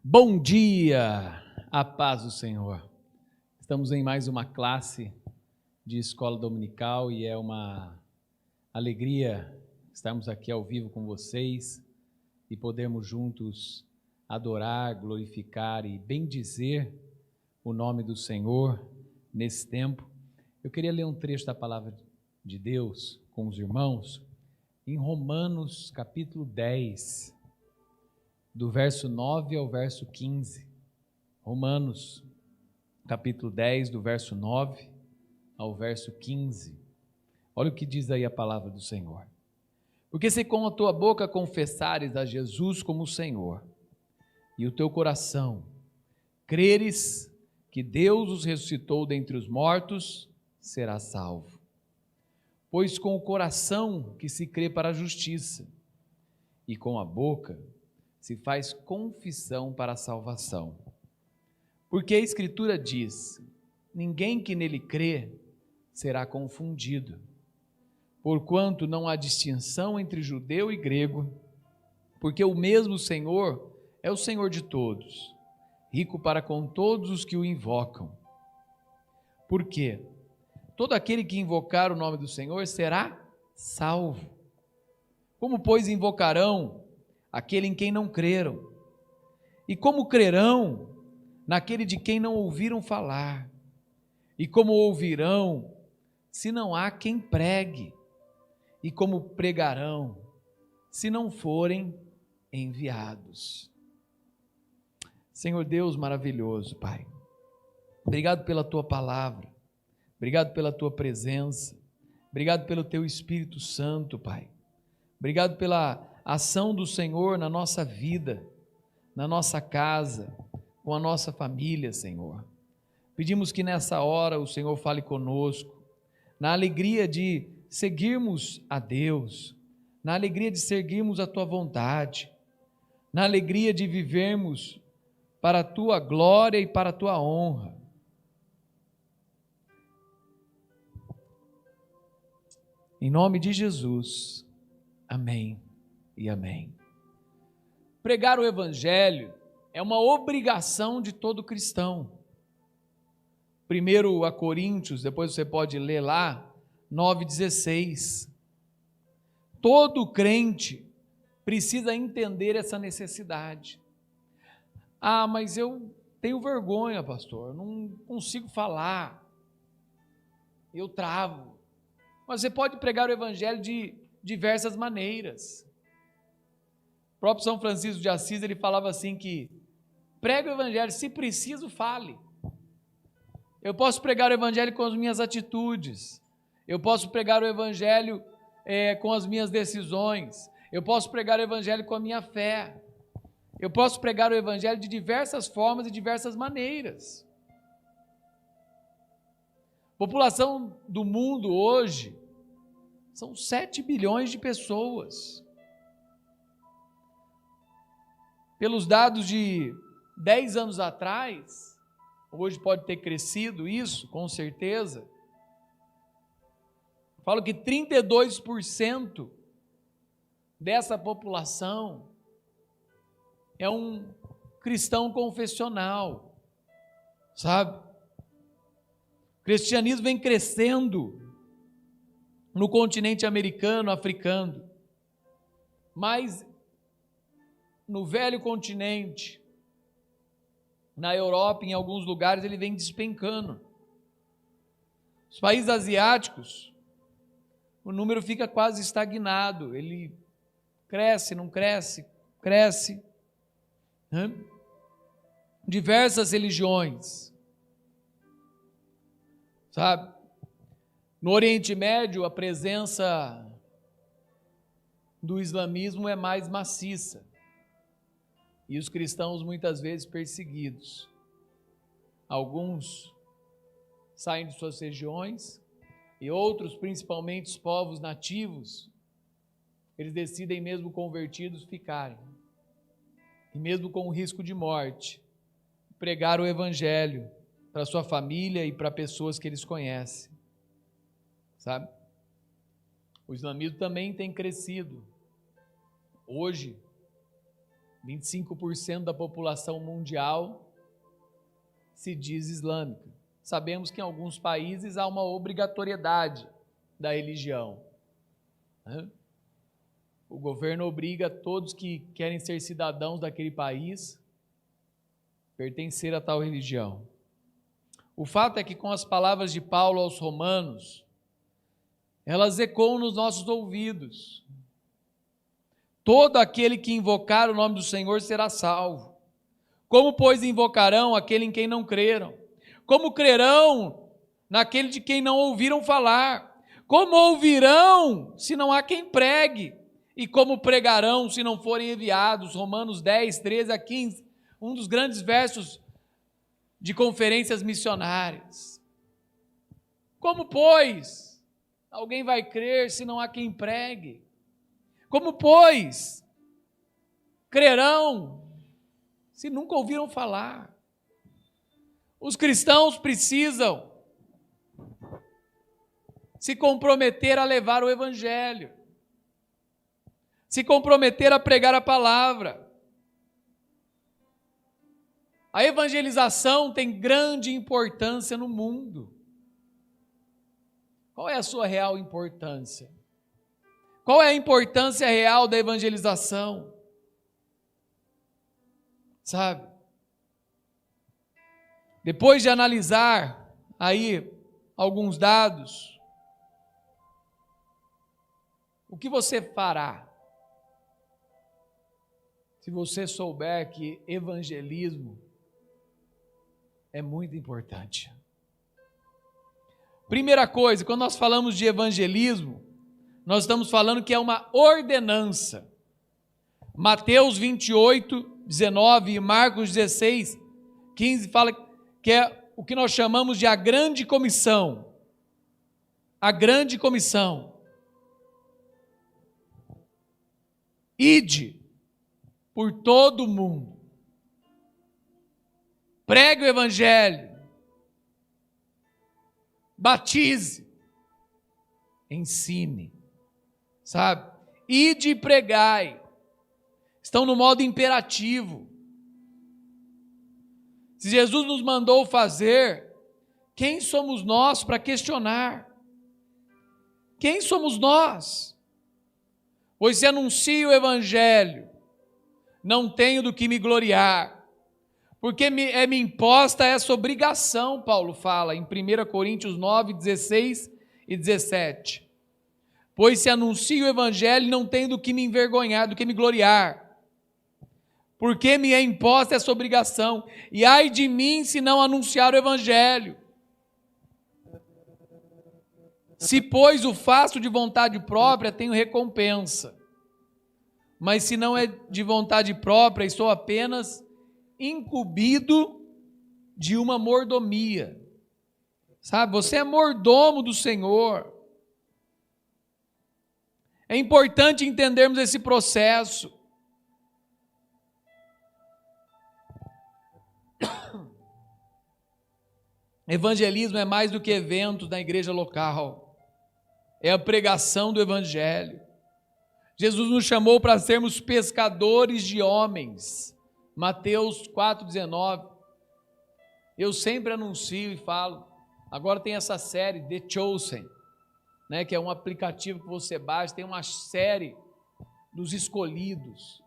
Bom dia, a paz do Senhor. Estamos em mais uma classe de escola dominical e é uma alegria estarmos aqui ao vivo com vocês e podermos juntos adorar, glorificar e bendizer o nome do Senhor nesse tempo. Eu queria ler um trecho da palavra de Deus com os irmãos em Romanos capítulo 10, do verso 9 ao verso 15. Romanos, capítulo 10, do verso 9 ao verso 15. Olha o que diz aí a palavra do Senhor. Porque se com a tua boca confessares a Jesus como Senhor, e o teu coração creres que Deus os ressuscitou dentre os mortos, serás salvo. Pois com o coração que se crê para a justiça, e com a boca se faz confissão para a salvação. Porque a Escritura diz: ninguém que nele crê será confundido, porquanto não há distinção entre judeu e grego, porque o mesmo Senhor é o Senhor de todos, rico para com todos os que o invocam. Porque todo aquele que invocar o nome do Senhor será salvo. Como, pois, invocarão aquele em quem não creram? E como crerão naquele de quem não ouviram falar? E como ouvirão, se não há quem pregue? E como pregarão, se não forem enviados? Senhor Deus maravilhoso, Pai, obrigado pela Tua palavra, obrigado pela Tua presença, obrigado pelo Teu Espírito Santo, Pai, obrigado pela ação do Senhor na nossa vida, na nossa casa, com a nossa família, Senhor. Pedimos que nessa hora o Senhor fale conosco, na alegria de seguirmos a Deus, na alegria de seguirmos a Tua vontade, na alegria de vivermos para a Tua glória e para a Tua honra. Em nome de Jesus, amém e amém. Pregar o Evangelho é uma obrigação de todo cristão. Primeiro a Coríntios, depois você pode ler lá, 9,16. Todo crente precisa entender essa necessidade. Ah, mas eu tenho vergonha, pastor, eu não consigo falar, eu travo. Mas você pode pregar o Evangelho de diversas maneiras. O próprio São Francisco de Assis, ele falava assim que prega o Evangelho, se preciso, fale. Eu posso pregar o Evangelho com as minhas atitudes, eu posso pregar o Evangelho com as minhas decisões, eu posso pregar o Evangelho com a minha fé, eu posso pregar o Evangelho de diversas formas e diversas maneiras. A população do mundo hoje são 7 bilhões de pessoas. Pelos dados de 10 anos atrás, hoje pode ter crescido isso, com certeza. Falo que 32% dessa população é um cristão confessional, sabe? O cristianismo vem crescendo no continente americano, africano, mas no velho continente, na Europa, em alguns lugares, ele vem despencando. Os países asiáticos, o número fica quase estagnado, ele cresce, não cresce, cresce. Diversas religiões, sabe? No Oriente Médio, a presença do islamismo é mais maciça e os cristãos muitas vezes perseguidos. Alguns saem de suas regiões e outros, principalmente os povos nativos, eles decidem, mesmo convertidos, ficarem. E mesmo com o risco de morte, pregar o Evangelho para sua família e para pessoas que eles conhecem, sabe? O islamismo também tem crescido. Hoje, 25% da população mundial se diz islâmica. Sabemos que em alguns países há uma obrigatoriedade da religião. O governo obriga todos que querem ser cidadãos daquele país a pertencer a tal religião. O fato é que com as palavras de Paulo aos Romanos, elas ecoam nos nossos ouvidos. Todo aquele que invocar o nome do Senhor será salvo. Como, pois, invocarão aquele em quem não creram? Como crerão naquele de quem não ouviram falar? Como ouvirão se não há quem pregue? E como pregarão se não forem enviados? Romanos 10, 13 a 15, um dos grandes versos de conferências missionárias. Como, pois, alguém vai crer se não há quem pregue? Como, pois, crerão se nunca ouviram falar? Os cristãos precisam se comprometer a levar o Evangelho, se comprometer a pregar a palavra. A evangelização tem grande importância no mundo. Qual é a sua real importância? Qual é a importância real da evangelização? Sabe? Depois de analisar aí alguns dados, o que você fará se você souber que evangelismo é muito importante? Primeira coisa, quando nós falamos de evangelismo, nós estamos falando que é uma ordenança. Mateus 28, 19 e Marcos 16, 15 fala que é o que nós chamamos de a grande comissão. A grande comissão. Ide por todo o mundo. Pregue o evangelho. Batize. Ensine. Sabe? Ide e pregai. Estão no modo imperativo. Se Jesus nos mandou fazer, quem somos nós para questionar? Quem somos nós? Pois se anuncio o evangelho, não tenho do que me gloriar, porque me imposta essa obrigação, Paulo fala em 1 Coríntios 9, 16 e 17. Pois se anuncio o evangelho, não tenho do que me envergonhar, do que me gloriar, porque me é imposta essa obrigação, e ai de mim se não anunciar o evangelho. Se, pois, o faço de vontade própria, tenho recompensa. Mas se não é de vontade própria, estou apenas incumbido de uma mordomia. Sabe, você é mordomo do Senhor. É importante entendermos esse processo. Evangelismo é mais do que eventos na igreja local. É a pregação do evangelho. Jesus nos chamou para sermos pescadores de homens. Mateus 4,19. Eu sempre anuncio e falo. Agora tem essa série, The Chosen, né, que é um aplicativo que você baixa, tem uma série dos escolhidos.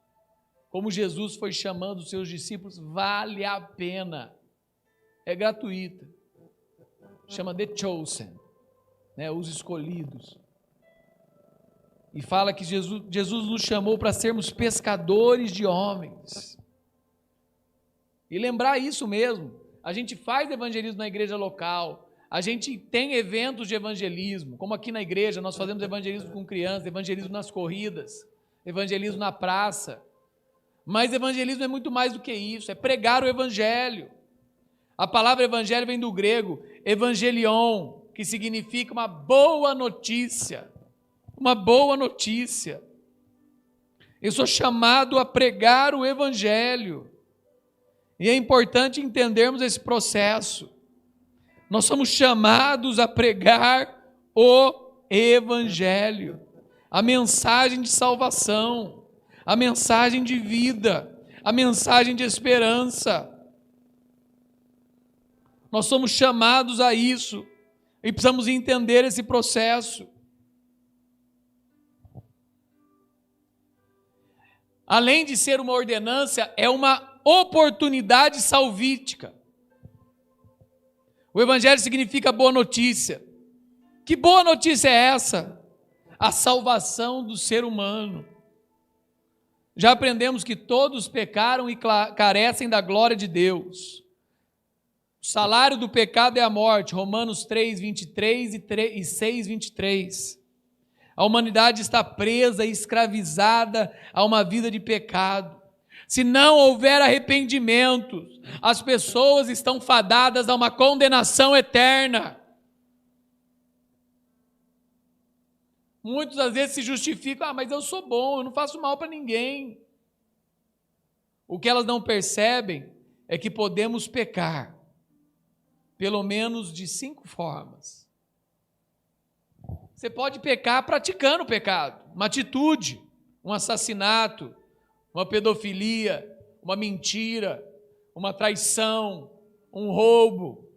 Como Jesus foi chamando os seus discípulos, vale a pena. É gratuita. Chama The Chosen, né, os escolhidos. E fala que Jesus nos chamou para sermos pescadores de homens. E lembrar isso mesmo. A gente faz evangelismo na igreja local. A gente tem eventos de evangelismo. Como aqui na igreja, nós fazemos evangelismo com crianças, evangelismo nas corridas, evangelismo na praça. Mas evangelismo é muito mais do que isso. É pregar o evangelho. A palavra evangelho vem do grego evangelion, que significa uma boa notícia. Uma boa notícia. Eu sou chamado a pregar o evangelho. E é importante entendermos esse processo. Nós somos chamados a pregar o evangelho, a mensagem de salvação, a mensagem de vida, a mensagem de esperança. Nós somos chamados a isso e precisamos entender esse processo. Além de ser uma ordenança, é uma oportunidade salvífica. O Evangelho significa boa notícia. Que boa notícia é essa? A salvação do ser humano. Já aprendemos que todos pecaram e carecem da glória de Deus. O salário do pecado é a morte, Romanos 3, 23 e 6, 23. A humanidade está presa e escravizada a uma vida de pecado. Se não houver arrependimento, as pessoas estão fadadas a uma condenação eterna. Muitos às vezes se justificam, mas eu sou bom, eu não faço mal para ninguém. O que elas não percebem é que podemos pecar, pelo menos de 5 formas. Você pode pecar praticando o pecado, uma atitude, um assassinato, uma pedofilia, uma mentira, uma traição, um roubo,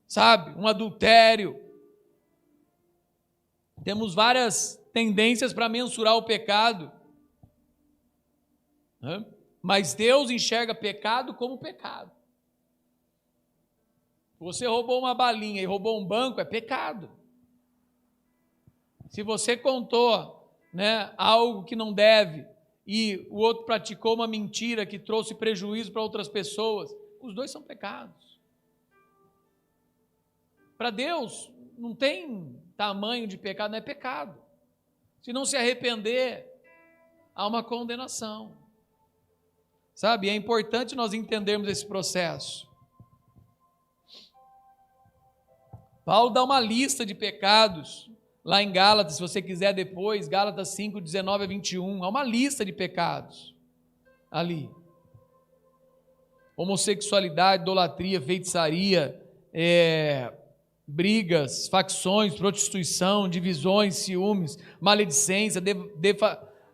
sabe? Um adultério. Temos várias tendências para mensurar o pecado, né? Mas Deus enxerga pecado como pecado. Você roubou uma balinha e roubou um banco, é pecado. Se você contou, né, algo que não deve e o outro praticou uma mentira que trouxe prejuízo para outras pessoas, os dois são pecados. Para Deus, não tem tamanho de pecado, não é pecado. Se não se arrepender, há uma condenação. Sabe, é importante nós entendermos esse processo. Paulo dá uma lista de pecados, lá em Gálatas, se você quiser depois, Gálatas 5, 19 a 21, há uma lista de pecados ali. Homossexualidade, idolatria, feitiçaria, brigas, facções, prostituição, divisões, ciúmes, maledicência,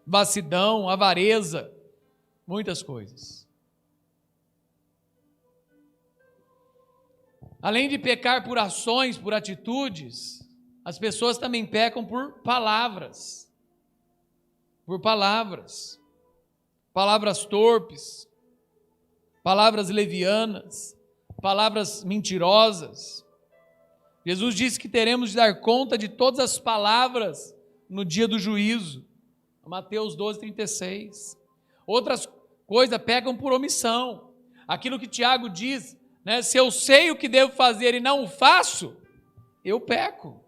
devassidão, avareza, muitas coisas. Além de pecar por ações, por atitudes, as pessoas também pecam por palavras. Por palavras. Palavras torpes, palavras levianas, palavras mentirosas. Jesus disse que teremos de dar conta de todas as palavras no dia do juízo. Mateus 12, 36. Outras coisas pecam por omissão. Aquilo que Tiago diz, né, se eu sei o que devo fazer e não o faço, eu peco.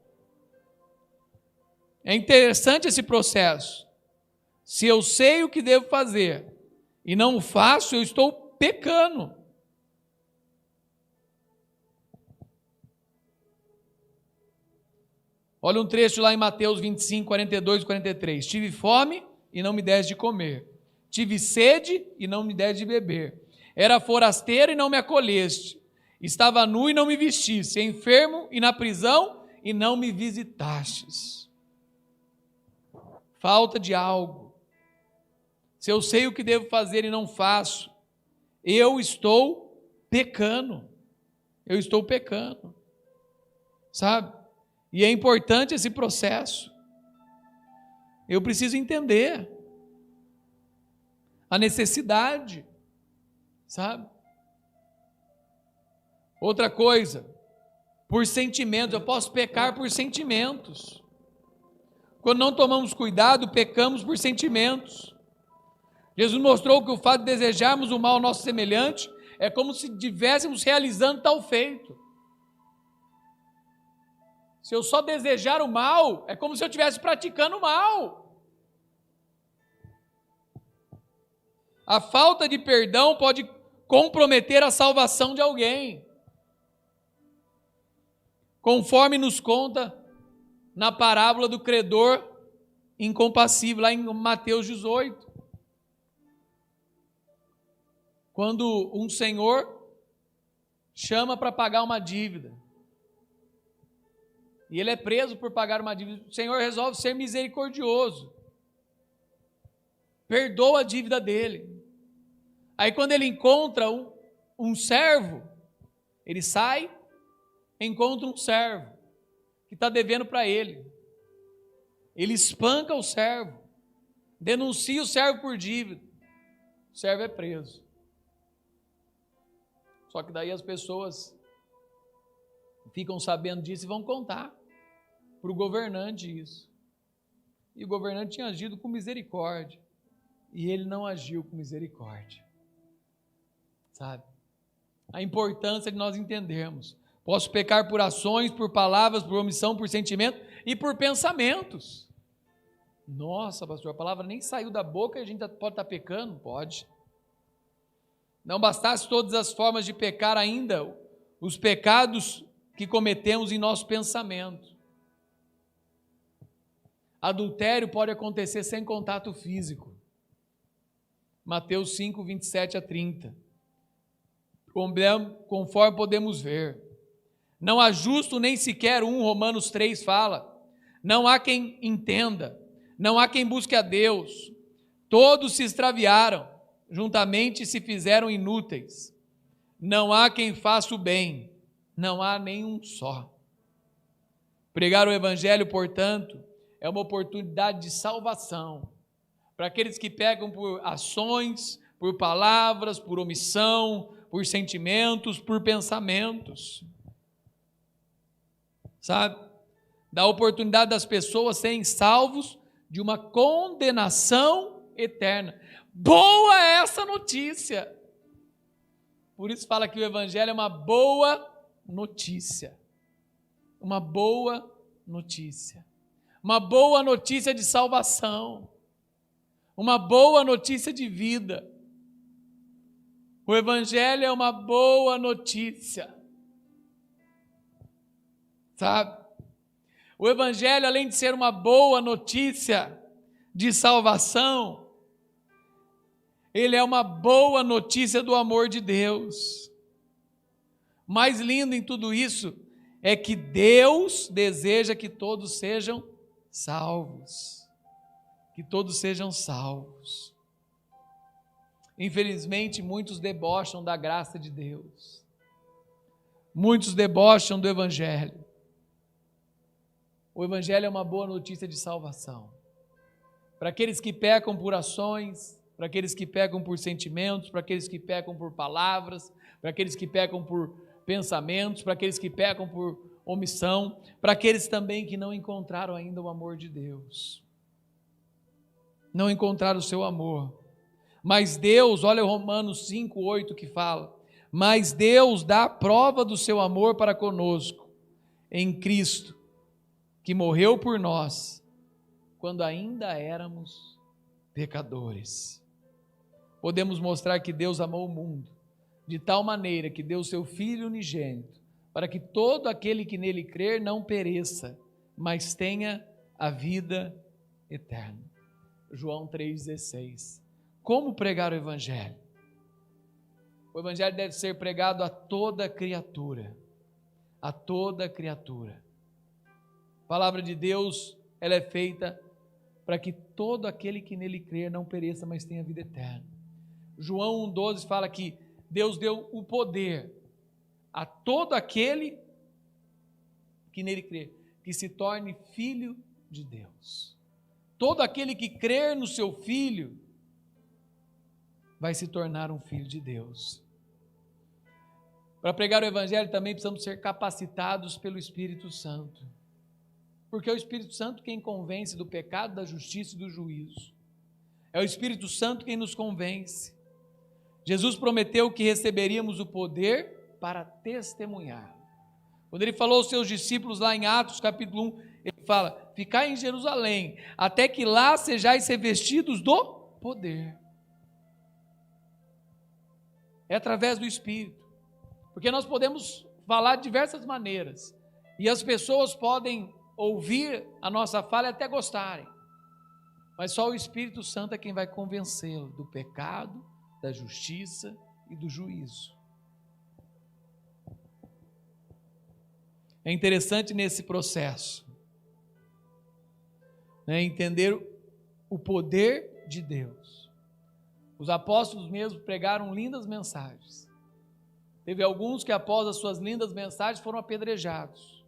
É interessante esse processo. Se eu sei o que devo fazer e não o faço, eu estou pecando. Olha um trecho lá em Mateus 25, 42 e 43. Tive fome e não me deste de comer. Tive sede e não me deste de beber. Era forasteiro e não me acolheste. Estava nu e não me vestiste. Enfermo e na prisão e não me visitastes. Falta de algo. Se eu sei o que devo fazer e não faço, eu estou pecando. Eu estou pecando. Sabe? E é importante esse processo. Eu preciso entender a necessidade, sabe? Outra coisa, por sentimentos, eu posso pecar por sentimentos. Quando não tomamos cuidado, pecamos por sentimentos. Jesus mostrou que o fato de desejarmos o mal ao nosso semelhante é como se estivéssemos realizando tal feito. Se eu só desejar o mal, é como se eu estivesse praticando o mal. A falta de perdão pode comprometer a salvação de alguém. Conforme nos conta na parábola do credor incompassível, lá em Mateus 18. Quando um senhor chama para pagar uma dívida, e ele é preso por pagar uma dívida, o Senhor resolve ser misericordioso, perdoa a dívida dele, Aí quando ele encontra um servo, ele sai, encontra um servo que está devendo para ele. Ele espanca o servo, denuncia o servo por dívida. O servo é preso. Só que daí as pessoas ficam sabendo disso e vão contar para o governante isso. E o governante tinha agido com misericórdia. E ele não agiu com misericórdia. Sabe? A importância de nós entendermos. Posso pecar por ações, por palavras, por omissão, por sentimento e por pensamentos. Nossa, pastor, a palavra nem saiu da boca e a gente pode estar pecando? Pode. Não bastasse todas as formas de pecar ainda, os pecados que cometemos em nosso pensamento. Adultério pode acontecer sem contato físico. Mateus 5, 27 a 30. Conforme podemos ver. Não há justo nem sequer um, Romanos 3 fala. Não há quem entenda. Não há quem busque a Deus. Todos se extraviaram. Juntamente se fizeram inúteis. Não há quem faça o bem. Não há nenhum só. Pregar o Evangelho, portanto, é uma oportunidade de salvação para aqueles que pecam por ações, por palavras, por omissão, por sentimentos, por pensamentos. Sabe? Dá a oportunidade das pessoas serem salvos de uma condenação eterna. Boa é essa notícia! Por isso fala que o Evangelho é uma boa notícia. Uma boa notícia. Uma boa notícia de salvação. Uma boa notícia de vida. O Evangelho é uma boa notícia. Sabe? O Evangelho, além de ser uma boa notícia de salvação, ele é uma boa notícia do amor de Deus. Mais lindo em tudo isso é que Deus deseja que todos sejam salvos. Que todos sejam salvos. Infelizmente, muitos debocham da graça de Deus. Muitos debocham do Evangelho. O Evangelho é uma boa notícia de salvação. Para aqueles que pecam por ações, para aqueles que pecam por sentimentos, para aqueles que pecam por palavras, para aqueles que pecam por pensamentos, para aqueles que pecam por omissão, para aqueles também que não encontraram ainda o amor de Deus. Não encontraram o seu amor. Mas Deus, olha Romanos 5, 8 que fala, mas Deus dá a prova do seu amor para conosco, em Cristo, que morreu por nós, quando ainda éramos pecadores. Podemos mostrar que Deus amou o mundo, de tal maneira que deu o seu Filho unigênito, para que todo aquele que nele crer não pereça, mas tenha a vida eterna. João 3,16. Como pregar o Evangelho? O Evangelho deve ser pregado a toda criatura. A toda criatura. A palavra de Deus, ela é feita para que todo aquele que nele crer não pereça, mas tenha vida eterna. João 1,12 fala que Deus deu o poder a todo aquele que nele crer, que se torne filho de Deus. Todo aquele que crer no seu Filho vai se tornar um filho de Deus. Para pregar o Evangelho também precisamos ser capacitados pelo Espírito Santo. Porque é o Espírito Santo quem convence do pecado, da justiça e do juízo. É o Espírito Santo quem nos convence. Jesus prometeu que receberíamos o poder para testemunhar. Quando ele falou aos seus discípulos lá em Atos capítulo 1, ele fala, ficai em Jerusalém, até que lá sejais revestidos do poder. É através do Espírito. Porque nós podemos falar de diversas maneiras. E as pessoas podem ouvir a nossa fala e até gostarem. Mas só o Espírito Santo é quem vai convencê-lo do pecado, da justiça e do juízo. É interessante nesse processo, entender o poder de Deus. Os apóstolos mesmo pregaram lindas mensagens. Teve alguns que após as suas lindas mensagens foram apedrejados.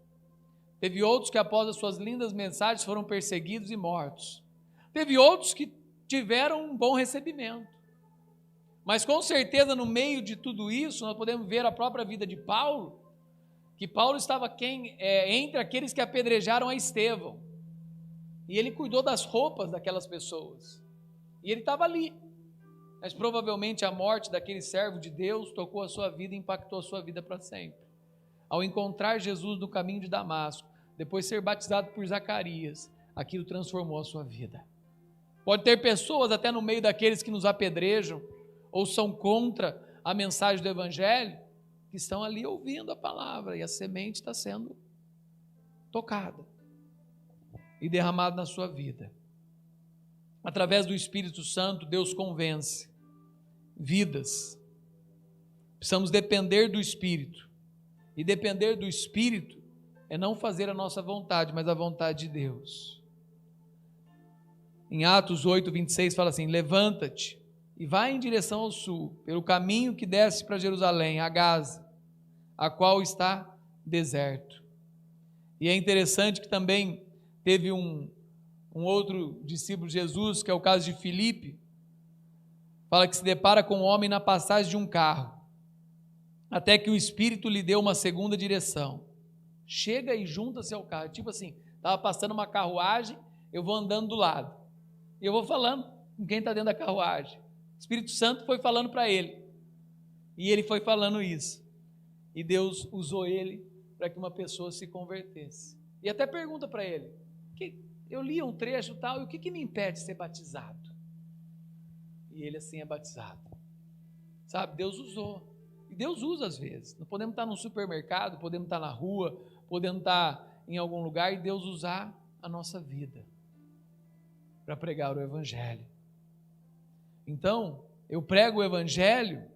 Teve outros que após as suas lindas mensagens foram perseguidos e mortos. Teve outros que tiveram um bom recebimento. Mas com certeza no meio de tudo isso nós podemos ver a própria vida de Paulo, que Paulo estava entre aqueles que apedrejaram a Estevão. E ele cuidou das roupas daquelas pessoas. E ele estava ali. Mas provavelmente a morte daquele servo de Deus tocou a sua vida e impactou a sua vida para sempre. Ao encontrar Jesus no caminho de Damasco, depois de ser batizado por Zacarias, aquilo transformou a sua vida. Pode ter pessoas até no meio daqueles que nos apedrejam ou são contra a mensagem do Evangelho, que estão ali ouvindo a palavra e a semente está sendo tocada e derramada na sua vida. Através do Espírito Santo, Deus convence vidas. Precisamos depender do Espírito. E depender do Espírito é não fazer a nossa vontade, mas a vontade de Deus. Em Atos 8, 26 fala assim: levanta-te e vai em direção ao sul, pelo caminho que desce para Jerusalém, a Gaza, a qual está deserto. E é interessante que também teve um outro discípulo de Jesus, que é o caso de Filipe, fala que se depara com um homem na passagem de um carro, até que o Espírito lhe deu uma segunda direção. Chega e junta-se ao carro. Tipo assim, estava passando uma carruagem, eu vou andando do lado. E eu vou falando com quem está dentro da carruagem. O Espírito Santo foi falando para ele. E ele foi falando isso. E Deus usou ele para que uma pessoa se convertesse. E até pergunta para ele: eu li um trecho e tal, e o que me impede de ser batizado? E ele assim é batizado. Sabe, Deus usou. E Deus usa às vezes. Não podemos estar num supermercado, podemos estar na rua, podemos estar em algum lugar e Deus usar a nossa vida para pregar o Evangelho. Então, eu prego o Evangelho,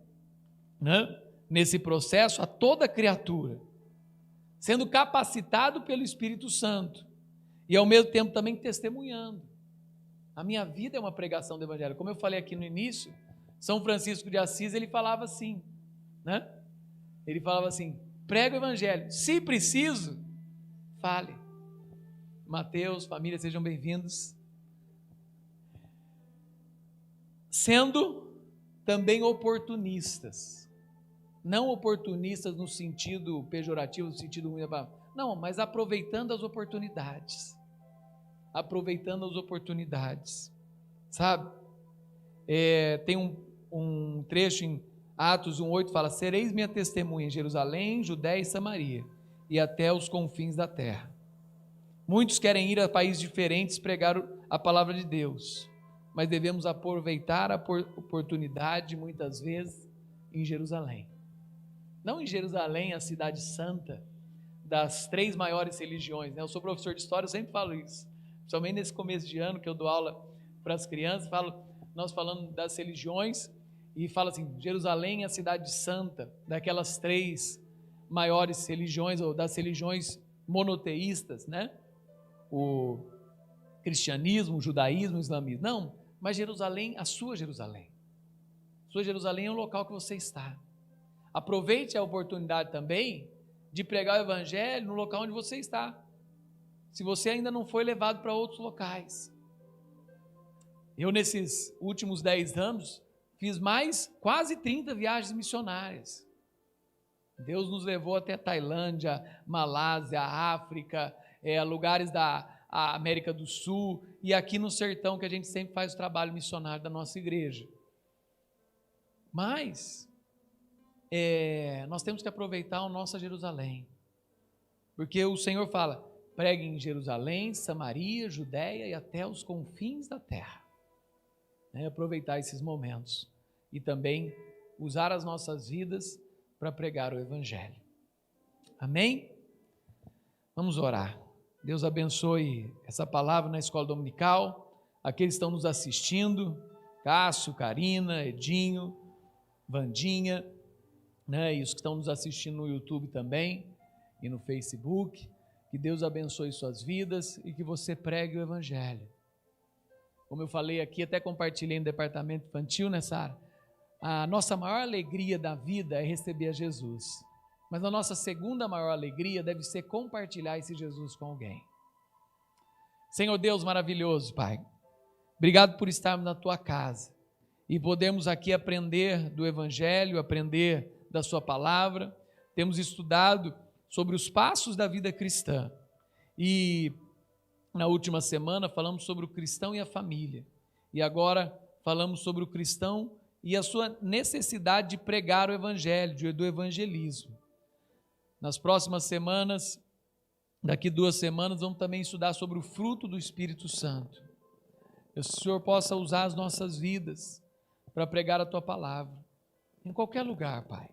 né, nesse processo a toda criatura, sendo capacitado pelo Espírito Santo e ao mesmo tempo também testemunhando. A minha vida é uma pregação do Evangelho. Como eu falei aqui no início, São Francisco de Assis, ele falava assim, né? Ele falava assim: prega o Evangelho, se preciso, fale. Mateus, família, sejam bem-vindos. Sendo também oportunistas, não oportunistas no sentido pejorativo, no sentido ruim, não, mas aproveitando as oportunidades, sabe? Tem um trecho em Atos 1,8 fala: sereis minha testemunha em Jerusalém, Judéia e Samaria, e até os confins da terra. Muitos querem ir a países diferentes pregar a palavra de Deus, mas devemos aproveitar a oportunidade muitas vezes em Jerusalém. Não em Jerusalém, a cidade santa das 3 maiores religiões, né? Eu sou professor de história, eu sempre falo isso, principalmente nesse começo de ano que eu dou aula para as crianças, nós falando das religiões, e fala assim: Jerusalém é a cidade santa daquelas 3 maiores religiões, ou das religiões monoteístas, né? O cristianismo, o judaísmo, o islamismo. Não, mas Jerusalém, a sua Jerusalém. Sua Jerusalém é o local que você está. Aproveite a oportunidade também de pregar o Evangelho no local onde você está. Se você ainda não foi levado para outros locais. Eu, nesses últimos 10 anos, fiz quase 30 viagens missionárias. Deus nos levou até Tailândia, Malásia, África, lugares da América do Sul, e aqui no sertão, que a gente sempre faz o trabalho missionário da nossa igreja. Mas nós temos que aproveitar a nossa Jerusalém, porque o Senhor fala: pregue em Jerusalém, Samaria, Judéia e até os confins da terra. Aproveitar esses momentos e também usar as nossas vidas para pregar o Evangelho. Amém? Vamos orar. Deus abençoe essa palavra na escola dominical, aqueles que estão nos assistindo, Cássio, Karina, Edinho, Vandinha, né, e os que estão nos assistindo no YouTube também e no Facebook. Que Deus abençoe suas vidas e que você pregue o Evangelho. Como eu falei aqui, até compartilhei no departamento infantil, né, Sara? A nossa maior alegria da vida é receber a Jesus. Mas a nossa segunda maior alegria deve ser compartilhar esse Jesus com alguém. Senhor Deus maravilhoso, Pai, obrigado por estarmos na Tua casa e podemos aqui aprender do Evangelho, aprender da Sua palavra. Temos estudado sobre os passos da vida cristã e na última semana falamos sobre o cristão e a família e agora falamos sobre o cristão e a sua necessidade de pregar o Evangelho, do evangelismo. Nas próximas semanas, daqui 2 semanas, vamos também estudar sobre o fruto do Espírito Santo. Que o Senhor possa usar as nossas vidas para pregar a Tua palavra, em qualquer lugar, Pai.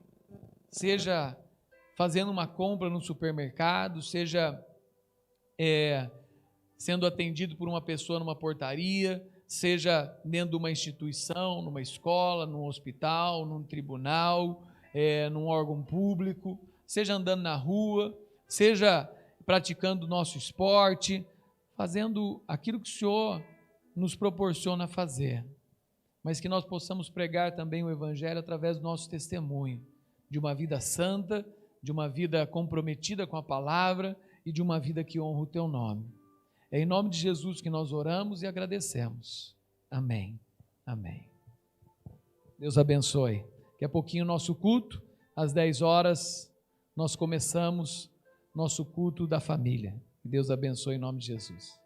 Seja fazendo uma compra no supermercado, seja sendo atendido por uma pessoa numa portaria, seja dentro de uma instituição, numa escola, num hospital, num tribunal, num órgão público, seja andando na rua, seja praticando o nosso esporte, fazendo aquilo que o Senhor nos proporciona fazer, mas que nós possamos pregar também o Evangelho através do nosso testemunho, de uma vida santa, de uma vida comprometida com a palavra e de uma vida que honra o Teu nome. É em nome de Jesus que nós oramos e agradecemos. Amém. Amém. Deus abençoe. Daqui a pouquinho o nosso culto, às 10 horas, nós começamos nosso culto da família. Que Deus abençoe em nome de Jesus.